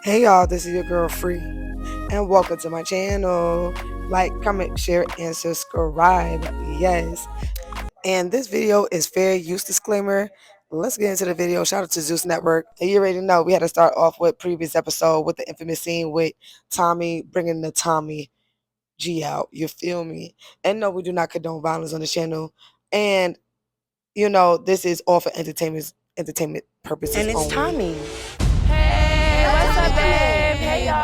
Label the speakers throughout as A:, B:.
A: Hey y'all, this is your girl Free, and welcome to my channel. Like, comment, share, and subscribe. Yes. And this video is fair use disclaimer. Let's get into the video. Shout out to Zeus Network. And you already know we had to start off with previous episode with the infamous scene with Tommy bringing the Tommy G out. You feel me? And no, we do not condone violence on the channel. And this is all for entertainment purposes
B: And it's
A: only.
B: Tommy.
C: Hey, what's up, babe?
B: Hey, y'all.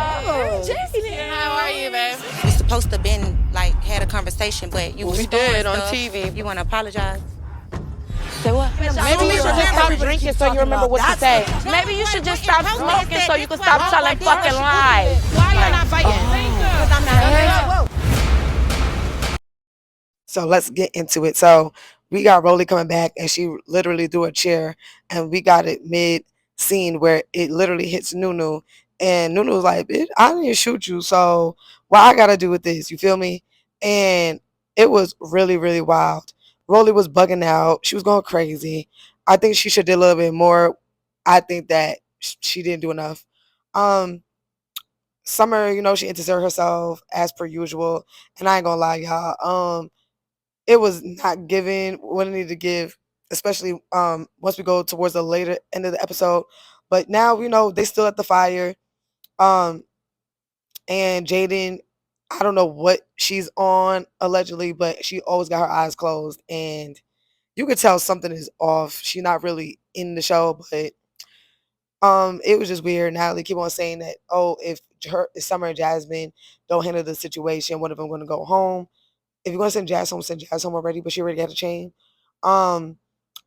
C: How are you, babe?
B: We supposed to been like had a conversation, but you was
C: We
B: doing
C: did on
B: stuff.
C: TV.
B: You want to apologize? Say what?
C: Maybe you should just stop drinking so you remember what to say. Maybe you should just stop smoking so you can stop telling fucking lies.
D: Why y'all not fighting? Because I'm not.
A: So let's get into it. So we got Rolly coming back, and she literally threw a chair, and we got it mid scene where it literally hits Nunu, and Nunu was like, "Bitch, I didn't shoot you, so what I gotta do with this?" You feel me? And it was really, really wild. Rolly was bugging out. She was going crazy. I think she should do a little bit more. I think that she didn't do enough. Um, Summer, she inserted herself as per usual, and I ain't gonna lie, y'all. It was not giving what it needed to give, especially once we go towards the later end of the episode. But now they still at the fire. Um and Jaden, I don't know what she's on allegedly, but she always got her eyes closed, and you could tell something is off. She's not really in the show, but it was just weird. Natalie keep on saying that, oh, if Summer and Jasmine don't handle the situation, one of them gonna go home. If you're gonna send Jazz home already, but she already got a chain. Um,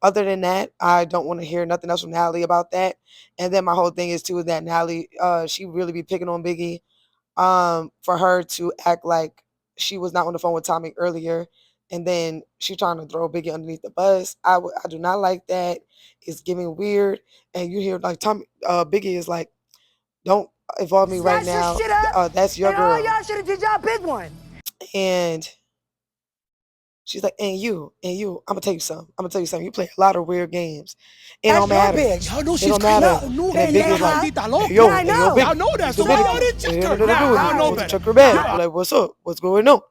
A: Other than that, I don't want to hear nothing else from Natalie about that. And then my whole thing is too that Natalie, she really be picking on Biggie, for her to act like she was not on the phone with Tommy earlier, and then she trying to throw Biggie underneath the bus. I do not like that. It's giving weird, and you hear like Tommy, Biggie is like, don't involve me right now. That's your girl.
D: Y'all should have did y'all big one.
A: And she's like, and you, I'm gonna tell you something. I'm gonna tell you something. You play a lot of weird games. It don't matter. It don't matter. And then Big was like, hey, yo, hey, yo, Big.
D: Y'all know that.
A: The
D: So why
A: Big
D: y'all didn't check her?
A: do
D: Y'all know
A: it.
D: better.
A: Check her bag. I'm like, what's up? What's going on?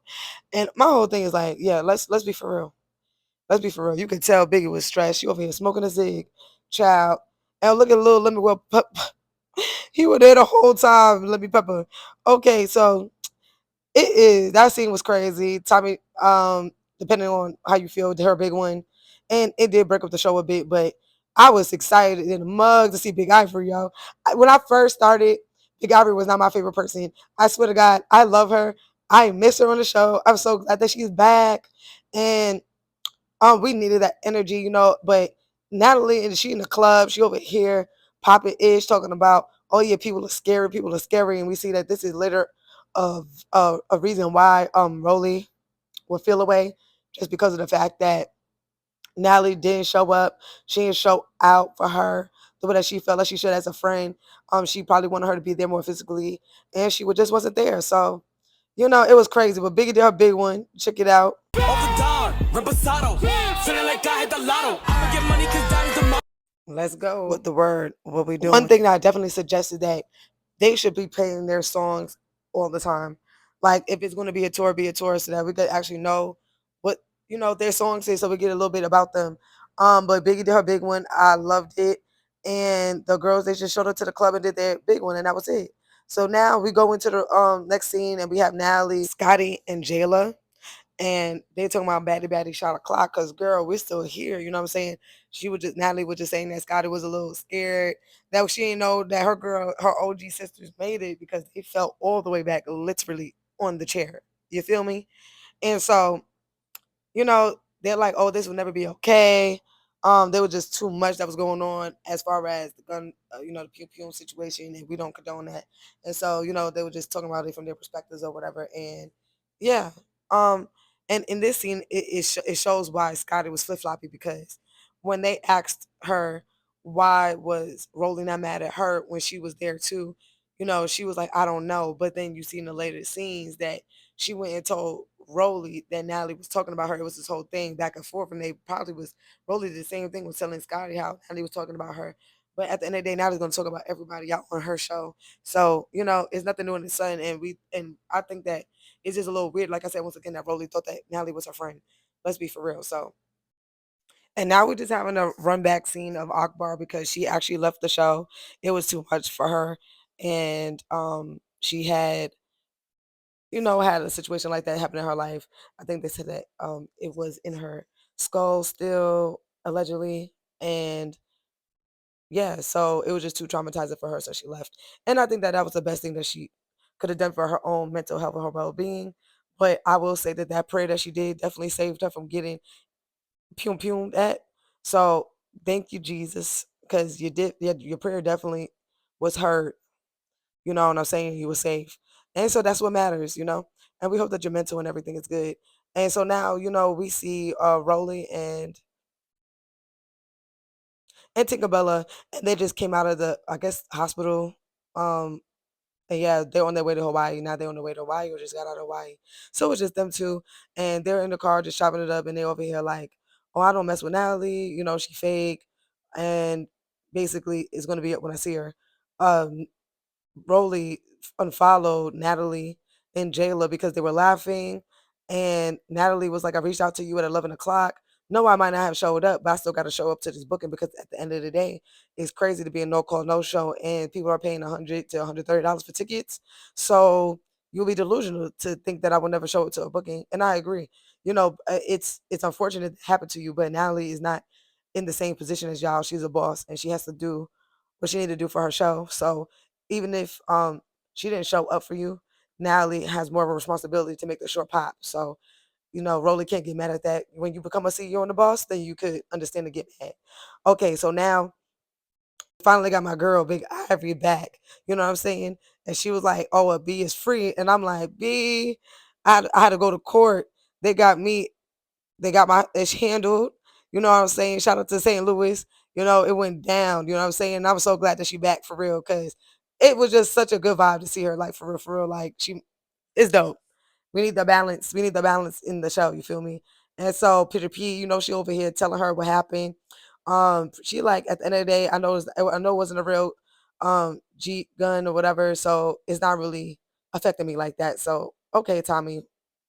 A: And my whole thing is like, yeah, let's be for real. Let's be for real. You could tell Biggie was stressed. She over here smoking a cig, child. And look at little Lemmy Well, he was there the whole time. Lemmy Pepper. Okay, so it is that scene was crazy. Tommy, depending on how you feel, her big one, and it did break up the show a bit. But I was excited in the mug to see Big Ivory, yo. When I first started, Big Ivory was not my favorite person. I swear to God, I love her. I miss her on the show. I'm so glad that she's back, and we needed that energy, But Natalie, and she in the club, she over here popping ish, talking about, oh yeah, people are scary, and we see that this is later of a reason why Rolly will feel away, just because of the fact that Natalie didn't show up, she didn't show out for her the way that she felt like she should as a friend. She probably wanted her to be there more physically, and she just wasn't there. So it was crazy. But Biggie did her big one. Check it out. Let's go with the word. What we doing? One thing that I definitely suggested that they should be playing their songs all the time. Like if it's going to be a tour, so that we could actually know what their songs is, so we get a little bit about them. But Biggie did her big one. I loved it, and the girls, they just showed up to the club and did their big one, and that was it. So now we go into the next scene, and we have Natalie, Scotty, and Jayla, and they talking about Baddy shot a clock, because girl, we're still here. You know what I'm saying? Natalie was just saying that Scotty was a little scared that she didn't know that her OG sisters made it, because they fell all the way back literally on the chair. You feel me? And so, they're like, oh, this will never be okay. There was just too much that was going on as far as the gun, the pew pew situation, and we don't condone that. And so, they were just talking about it from their perspectives or whatever. And yeah, and in this scene, it shows why Scotty was flip floppy, because when they asked her why was Rolly not mad at her when she was there too, she was like, I don't know. But then you see in the later scenes that she went and told Rolly that Natalie was talking about her. It was this whole thing back and forth, and they probably was Rolly did the same thing, was telling Scotty how Natalie was talking about her. But at the end of the day, Natalie's gonna talk about everybody out on her show. So, it's nothing new in the sun, and I think that it's just a little weird. Like I said, once again, that Rolly thought that Natalie was her friend. Let's be for real. So, and now we're just having a run back scene of Akbar because she actually left the show. It was too much for her. And she had a situation like that happen in her life. I think they said that it was in her skull still, allegedly. And yeah, so it was just too traumatizing for her, so she left. And I think that that was the best thing that she could have done for her own mental health and her well being. But I will say that that prayer that she did definitely saved her from getting pum pum at. So thank you, Jesus, because your prayer definitely was heard. You know what I'm saying? You were safe, and so that's what matters. And we hope that your mental and everything is good. And so now, we see Rolly and Tinkerbella, and they just came out of the, I guess, hospital. Um, and yeah, they're on their way to Hawaii. Now they're on their way to Hawaii or just got out of Hawaii. So it's just them two. And they're in the car just chopping it up. And they over here like, oh, I don't mess with Natalie. She fake. And basically, it's going to be up when I see her. Um, Rolly unfollowed Natalie and Jayla because they were laughing. And Natalie was like, I reached out to you at 11 o'clock. No, I might not have showed up, but I still got to show up to this booking because at the end of the day, it's crazy to be a no call, no show, and people are paying $100 to $130 for tickets. So you'll be delusional to think that I will never show up to a booking. And I agree. It's unfortunate it happened to you, but Natalie is not in the same position as y'all. She's a boss and she has to do what she need to do for her show. So even if she didn't show up for you, Natalie has more of a responsibility to make the show pop. So, Rolly can't get mad at that. When you become a CEO and the boss, then you could understand to get mad. Okay, so now finally got my girl Big Ivory back. You know what I'm saying? And she was like, "Oh, a B is free," and I'm like, "B, I had to go to court. They got me. They got my ish handled. You know what I'm saying? Shout out to St. Louis. It went down. You know what I'm saying? And I was so glad that she back for real because it was just such a good vibe to see her. Like for real, for real. Like she is dope. We need the balance. We need the balance in the show. You feel me? And so Peter P, she over here telling her what happened. She like at the end of the day, I know it wasn't a real Jeep gun or whatever, so it's not really affecting me like that. So okay, Tommy,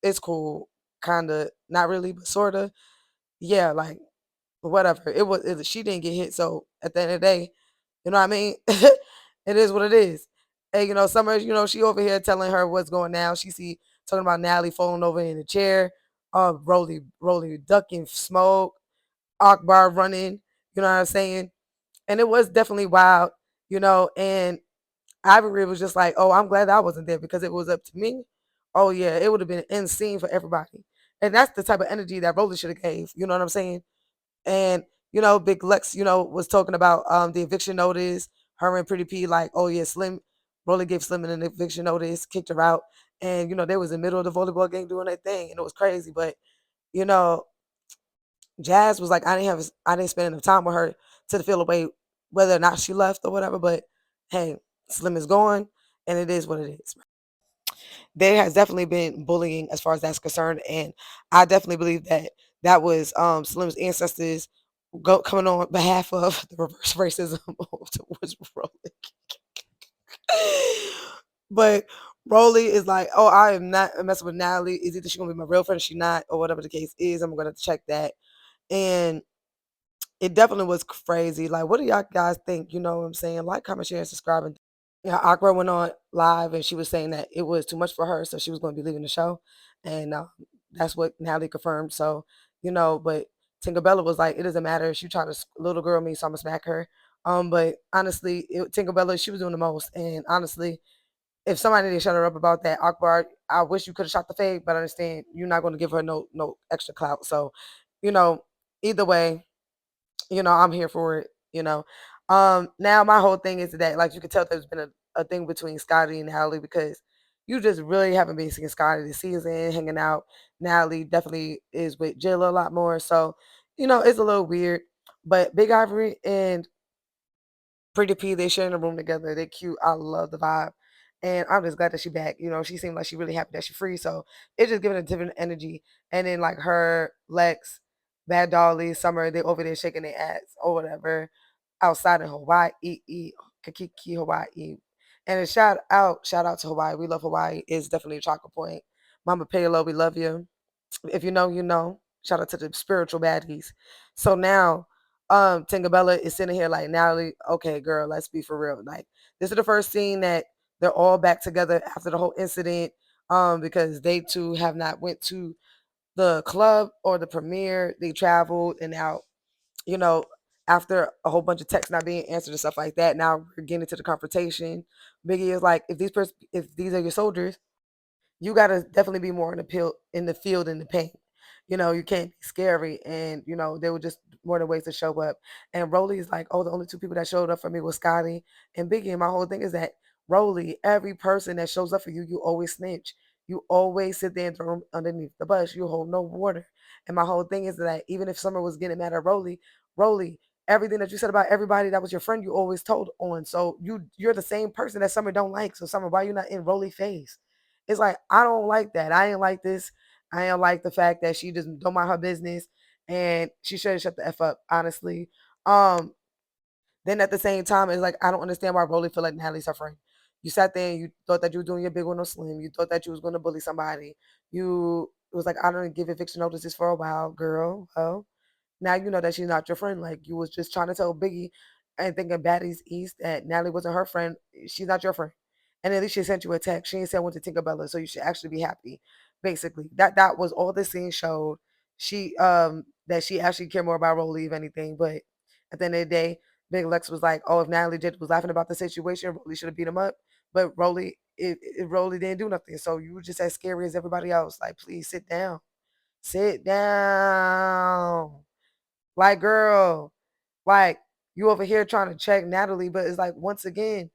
A: it's cool, kinda, not really, but sorta. Yeah, like whatever. She didn't get hit, so at the end of the day, you know what I mean? It is what it is. And Summer, she over here telling her what's going down. She see talking about Natalie falling over in the chair, Rolly ducking smoke, Akbar running, you know what I'm saying? And it was definitely wild. And Ivory was just like, oh, I'm glad I wasn't there because it was up to me. Oh yeah, it would have been an end scene for everybody. And that's the type of energy that Rolly should have gave. You know what I'm saying? And Big Lex, was talking about the eviction notice. Her and Pretty P like, oh yeah, Slim, Rolly gave Slim an eviction notice, kicked her out, and they was in the middle of the volleyball game doing their thing, and it was crazy. But you know, Jazz was like, I didn't spend enough time with her to feel away whether or not she left or whatever. But hey, Slim is gone, and it is what it is. There has definitely been bullying as far as that's concerned, and I definitely believe that that was Slim's ancestors coming on behalf of the reverse racism towards Rolly. But Rolly is like, oh, I am not messing with Natalie. Is either she gonna be my real friend or she not, or whatever the case is. I'm gonna check that. And it definitely was crazy. Like, what do y'all guys think? You know what I'm saying? Like, comment, share, and subscribe. And yeah, Aqua went on live and she was saying that it was too much for her, so she was going to be leaving the show, and that's what Natalie confirmed. So but Tinkerbella was like, it doesn't matter if she try to little girl me, so I'm gonna smack her. But honestly, Tinkerbella, she was doing the most, and honestly, if somebody didn't shut her up about that, Akbar, I wish you could have shot the fade, but I understand you're not going to give her no extra clout. So, you know, either way, I'm here for it. Now my whole thing is that, like, you can tell there's been a thing between Scotty and Natalie because you just really haven't been seeing Scotty this season, hanging out. Natalie definitely is with Jilla a lot more. So, it's a little weird. But Big Ivory and Pretty P, they share in a room together. They're cute. I love the vibe. And I'm just glad that she back. She seemed like she really happy that she's free. So it's just giving a different energy. And then like her, Lex, Bad Dolly, Summer, they over there shaking their ass or whatever. outside in Hawaii, Kakiki, Hawaii. And a shout out to Hawaii. We love Hawaii. It's definitely a chocolate point. Mama Palo, we love you. If you know, you know. Shout out to the spiritual baddies. So now, Tingabella is sitting here like, Natalie, okay, girl, let's be for real. Like, this is the first scene that they're all back together after the whole incident. Because they two have not went to the club or the premiere. They traveled and now, you know, after a whole bunch of texts not being answered and stuff like that, now we're getting to the confrontation. Biggie is like, if these are your soldiers, you gotta definitely be more in the field in the paint. You can't be scary, and they were just more than ways to show up. And Rolly is like, oh, the only two people that showed up for me was Scotty and Biggie. And my whole thing is that Rolly, every person that shows up for you, you always snitch. You always sit there and throw them underneath the bus. You hold no water. And my whole thing is that even if Summer was getting mad at Rolly, everything that you said about everybody that was your friend, you always told on. So you're the same person that Summer don't like. So Summer, why you not in Rolly face? It's like, I don't like that. I ain't like this. I ain't like the fact that she just don't mind her business, and she should have shut the F up, honestly. Um, then at the same time, it's like, I don't understand why Rolly feel like Natalie's her friend. You sat there and you thought that you were doing your big one on Slim. You thought that you was going to bully somebody. You it was like, I don't give eviction notices for a while, girl. Oh, now you know that she's not your friend. Like, you was just trying to tell Biggie and thinking Baddies East that Natalie wasn't her friend. She's not your friend. And at least she sent you a text. She ain't said I went to Tinkerbella, so you should actually be happy. Basically, that was all the scene showed. She that she actually cared more about Rolly if anything. But at the end of the day, Big Lex was like, oh, if Natalie J was laughing about the situation, Rolly should have beat him up. But Rolly didn't do nothing. So you were just as scary as everybody else. Like, please sit down. Sit down. Like, girl, like, you over here trying to check Natalie, but it's like, once again,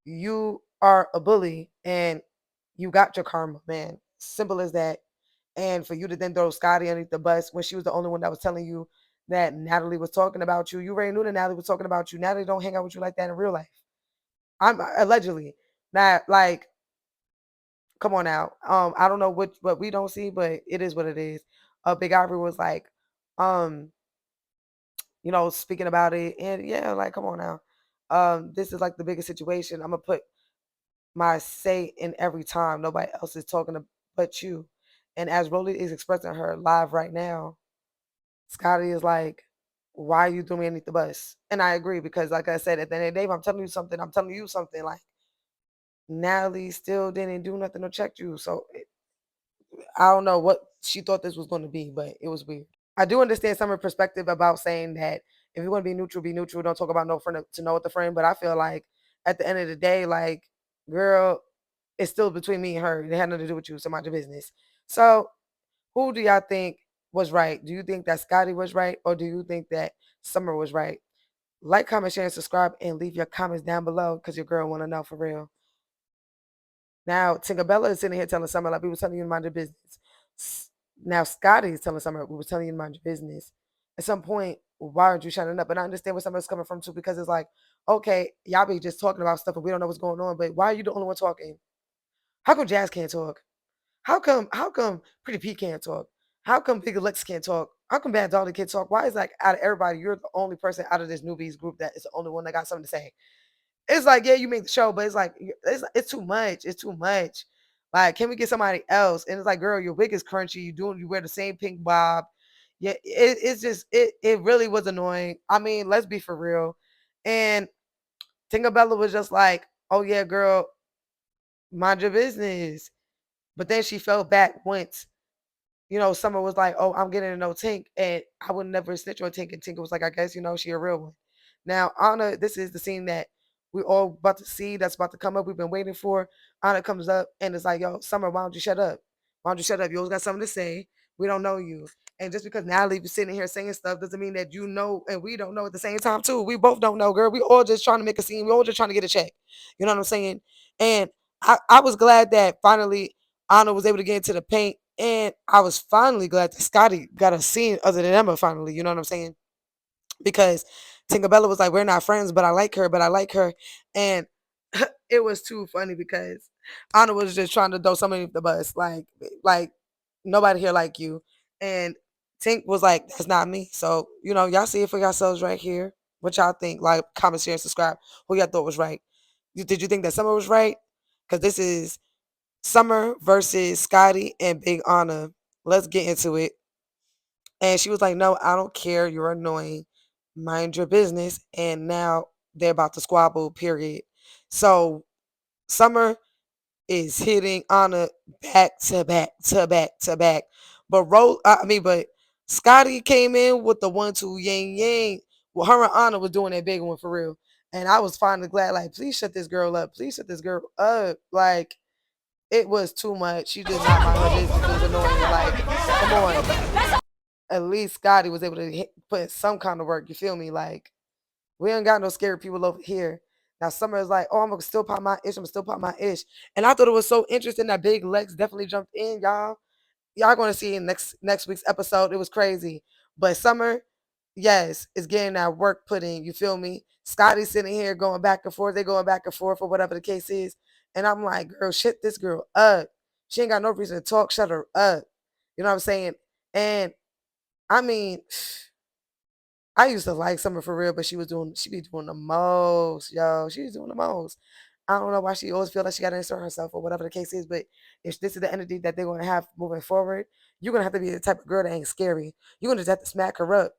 A: you are a bully and you got your karma, man. Simple as that. And for you to then throw Scotty underneath the bus when she was the only one that was telling you that Natalie was talking about you, you already knew that Natalie was talking about you. Natalie don't hang out with you like that in real life. I'm allegedly not like, come on now. I don't know what we don't see, but it is what it is. Big Ivory was like, um, speaking about it. And yeah, like, come on now. This is like the biggest situation. I'm gonna put my say in every time. Nobody else is talking but you. And as Rolly is expressing her live right now, Scotty is like, why are you throwing me underneath the bus? And I agree because, like I said, at the end of the day, if I'm telling you something, I'm telling you something. Like, Natalie still didn't do nothing to check you. So I don't know what she thought this was going to be, but it was weird. I do understand some of her perspective about saying that if you want to be neutral, be neutral. Don't talk about no friend to know with the friend. But I feel like at the end of the day, like, girl, it's still between me and her. It had nothing to do with you. So mind your business. So who do y'all think was right? Do you think that Scotty was right, or do you think that Summer was right? Like, comment, share, and subscribe, and leave your comments down below because your girl want to know for real. Now, Tinkerbella is sitting here telling Summer, like, we were telling you to mind your business. Now, Scotty is telling Summer, we were telling you to mind your business. At some point, why aren't you shining up? And I understand where Summer's coming from, too, because it's like, okay, y'all be just talking about stuff and we don't know what's going on, but why are you the only one talking? How come Jazz can't talk? How come Pretty Pete can't talk? How come Big Lex can't talk? How come Bad Dolly can't talk? Why is, like, out of everybody, you're the only person out of this newbies group that is the only one that got something to say? It's like, yeah, you make the show, but it's like, it's too much. It's too much. Like, can we get somebody else? And it's like, girl, your wig is crunchy. You wear the same pink bob. Yeah, it's just it really was annoying. I mean, let's be for real. And Tinkerbella was just like, oh yeah, girl, mind your business. But then she fell back once. Summer was like, oh, I'm getting to know Tink, and I would never snitch on Tink. And Tink was like, I guess, she a real one. Now, Anna, this is the scene that we all about to see that's about to come up. We've been waiting for. Anna comes up and it's like, yo, Summer, why don't you shut up? Why don't you shut up? You always got something to say. We don't know you. And just because Natalie be sitting here saying stuff doesn't mean that you know and we don't know at the same time, too. We both don't know, girl. We all just trying to make a scene. We all just trying to get a check. You know what I'm saying? And I was glad that finally Anna was able to get into the paint. And I was finally glad that Scotty got a scene other than Emma finally. You know what I'm saying? Because Tinkerbella was like, we're not friends, but I like her, but I like her. And it was too funny because Anna was just trying to throw somebody off the bus. Like nobody here like you. And Tink was like, that's not me. So, y'all see it for yourselves right here. What y'all think? Like, comment, share, and subscribe. Who y'all thought was right? Did you think that Summer was right? Because this is Summer versus Scotty and Big Anna. Let's get into it. And she was like, "No, I don't care. You're annoying. Mind your business." And now they're about to squabble, period. So Summer is hitting Anna back to back to back to back. But Scotty came in with the 1-2 yang yang. Well, her and Anna was doing that big one for real. And I was finally glad, like, please shut this girl up. Please shut this girl up. Like, it was too much. She did not mind her business. It was annoying. Like, come on. At least Scotty was able to put in some kind of work. You feel me? Like, we ain't got no scary people over here. Now Summer is like, oh, I'm gonna still pop my ish. I'm gonna still pop my ish. And I thought it was so interesting that Big Lex definitely jumped in, y'all. Y'all gonna see in next week's episode. It was crazy. But Summer, yes, is getting that work put in. You feel me? Scotty's sitting here going back and forth. They going back and forth or whatever the case is. And I'm like, girl, shut this girl up. She ain't got no reason to talk. Shut her up. You know what I'm saying? And I mean, I used to like Summer for real, but she be doing the most, yo. She was doing the most. I don't know why she always feel like she got to insert herself or whatever the case is, but if this is the energy that they're going to have moving forward, you're going to have to be the type of girl that ain't scary. You're going to just have to smack her up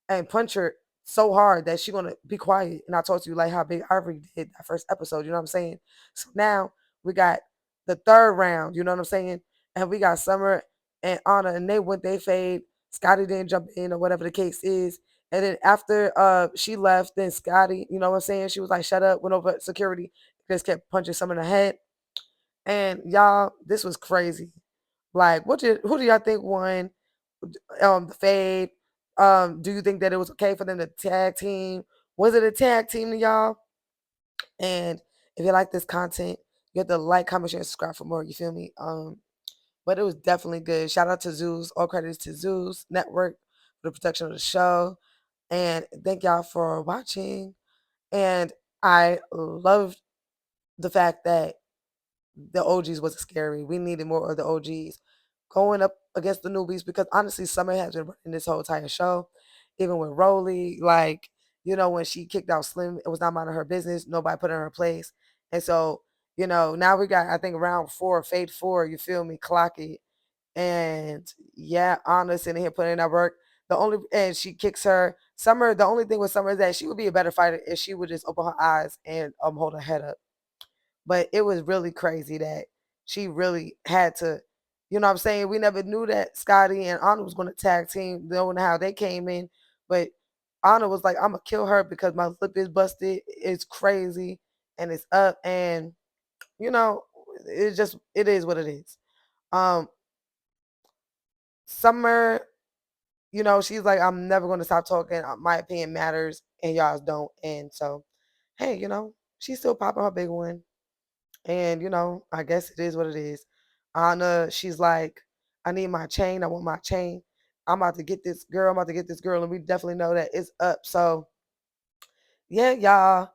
A: and punch her so hard that she's going to be quiet. And I told you like how Big Ivory did that first episode, you know what I'm saying? So now we got the third round, you know what I'm saying? And we got Summer and Anna, and they went, they fade. Scotty didn't jump in or whatever the case is. And then after she left, then Scotty, you know what I'm saying? She was like, shut up, went over security, just kept punching some in the head. And y'all, this was crazy. Like, who do y'all think won the fade? Do you think that it was okay for them to tag team? Was it a tag team to y'all? And if you like this content, you have to like, comment, share, and subscribe for more. You feel me? But it was definitely good. Shout out to Zeus. All credits to Zeus Network for the production of the show. And thank y'all for watching. And I loved the fact that the OGs wasn't scary. We needed more of the OGs going up against the newbies because honestly, Summer has been running this whole entire show. Even with Rolly, like, you know, when she kicked out Slim, it was not minding her business. Nobody put her in her place. And so, you know, now we got, I think, round 4, Fade 4, you feel me, clock it. And yeah, Anna sitting here putting in that work. And she kicks her. Summer, the only thing with Summer is that she would be a better fighter if she would just open her eyes and hold her head up. But it was really crazy that she really had to, you know what I'm saying? We never knew that Scotty and Anna was going to tag team, knowing how they came in. But Anna was like, I'm going to kill her because my lip is busted. It's crazy and it's up. And, you know, it is what it is. Summer, you know, she's like, I'm never going to stop talking. My opinion matters and y'all's don't. And so, hey, you know, she's still popping her big one. And, you know, I guess it is what it is. Anna, she's like, I need my chain. I want my chain. I'm about to get this girl. I'm about to get this girl. And we definitely know that it's up. So, yeah, y'all.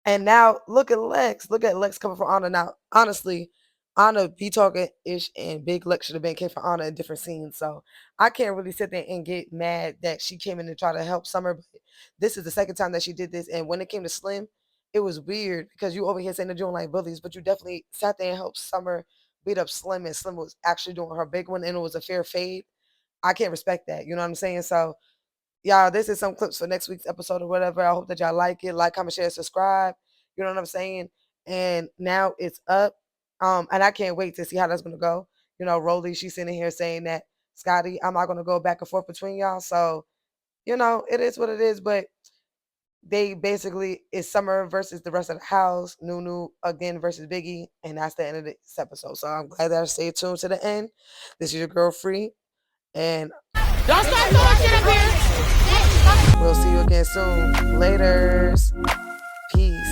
A: And now look at Lex. Look at Lex coming from Anna. Now, honestly, Anna be talking ish and Big Lex should have been came from Anna in different scenes. So I can't really sit there and get mad that she came in to try to help Summer. But this is the second time that she did this. And when it came to Slim, it was weird because you over here saying that you don't like bullies, but you definitely sat there and helped Summer beat up Slim, and Slim was actually doing her big one, and it was a fair fade. I can't respect that. You know what I'm saying? So y'all, this is some clips for next week's episode or whatever. I hope that y'all like it. Like, comment, share, subscribe. You know what I'm saying? And now it's up. And I can't wait to see how that's gonna go. You know, Rolly, she's sitting here saying that Scotty, I'm not gonna go back and forth between y'all. So, you know, it is what it is, but they basically it's Summer versus the rest of the house, Nunu again versus Biggie, and that's the end of this episode. So I'm glad that I stayed tuned to the end. This is your girl Free, and
C: Don't start throwing shit up here.
A: we'll see you again soon. Laters. Peace.